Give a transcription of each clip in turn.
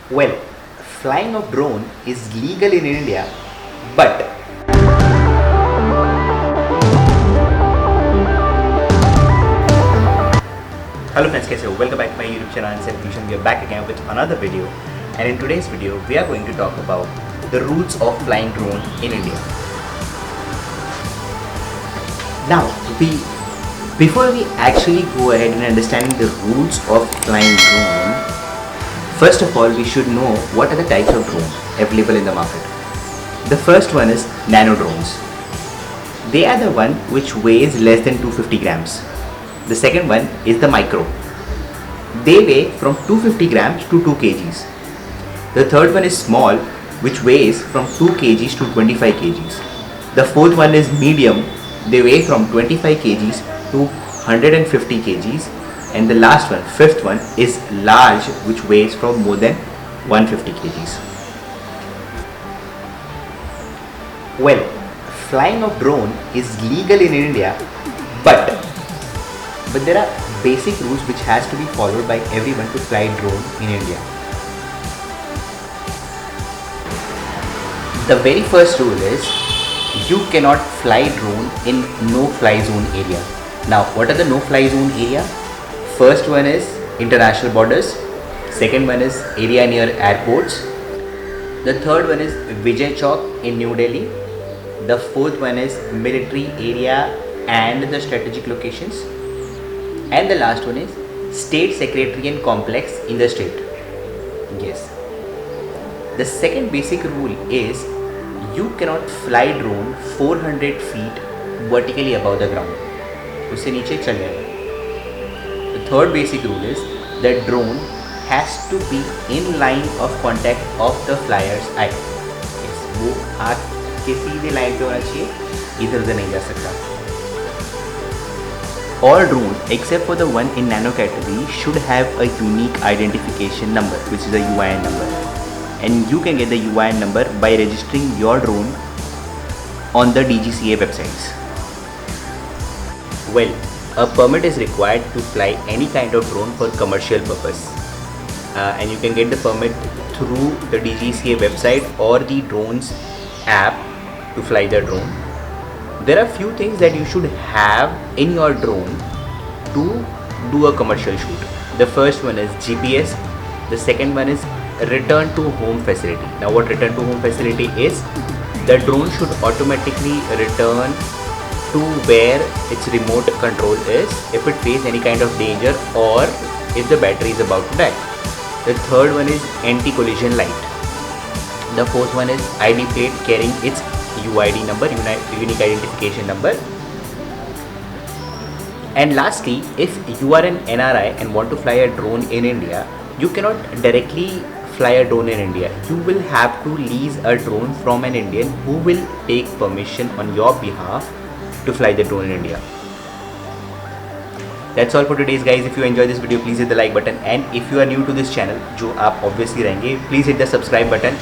Well, flying of drone is legal in India, but hello friends, कैसे हो? Welcome back to my YouTube channel and we are back again with another video. And in today's video, we are going to talk about the routes of flying drone in India. Now, before we actually go ahead in understanding the rules of flying drone, first of all, we should know what are the types of drones available in the market. The first one is nano drones. They are the one which weighs less than 250 grams. The second one is the micro. They weigh from 250 grams to 2 kgs. The third one is small, which weighs from 2 kgs to 25 kgs. The fourth one is medium. They weigh from 25 kgs to 150 kgs. And the last one, fifth one, is large, which weighs from more than 150 kgs. Well, flying of drone is legal in India, but there are basic rules which has to be followed by everyone to fly drone in India. The very first rule is you cannot fly drone in no-fly zone area. Now, what are the no-fly zone area? First one is international borders. Second one is area near airports. The third one is Vijay Chowk in New Delhi. The fourth one is military area and the strategic locations. And the last one is state secretariat complex in the state. Yes. The second basic rule is you cannot fly drone 400 feet vertically above the ground. उससे नीचे चल जाएगा. The third basic rule is that drone has to be in line of contact of the flyer's eye. Yes, वो आँख के सीधे line पे होना चाहिए, इधर उधर नहीं जा सकता. All drone except for the one in nano category should have a unique identification number, which is a UIN number, and you can get the UIN number by registering your drone on the DGCA websites. Well, a permit is required to fly any kind of drone for commercial purpose, and you can get the permit through the DGCA website or the drones app to fly the drone. There are few things that you should have in your drone to do a commercial shoot. The first one is GPS. The second one is return to home facility. Now, what return to home facility is? The drone should automatically return to where its remote control is if it faces any kind of danger or if the battery is about to die. The third one is anti-collision light. The fourth one is ID plate carrying its UID number, unique identification number. And lastly, if you are an NRI and want to fly a drone in India, you cannot directly fly a drone in India. You will have to lease a drone from an Indian who will take permission on your behalf to fly the drone in India. That's all for today's guys. If you enjoyed this video, please hit the like button, and if you are new to this channel, जो आप obviously रहेंगे, please hit the subscribe button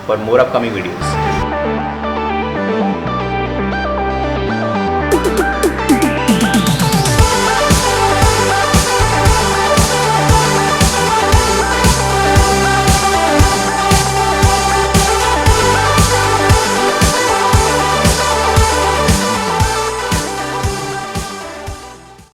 for more upcoming videos.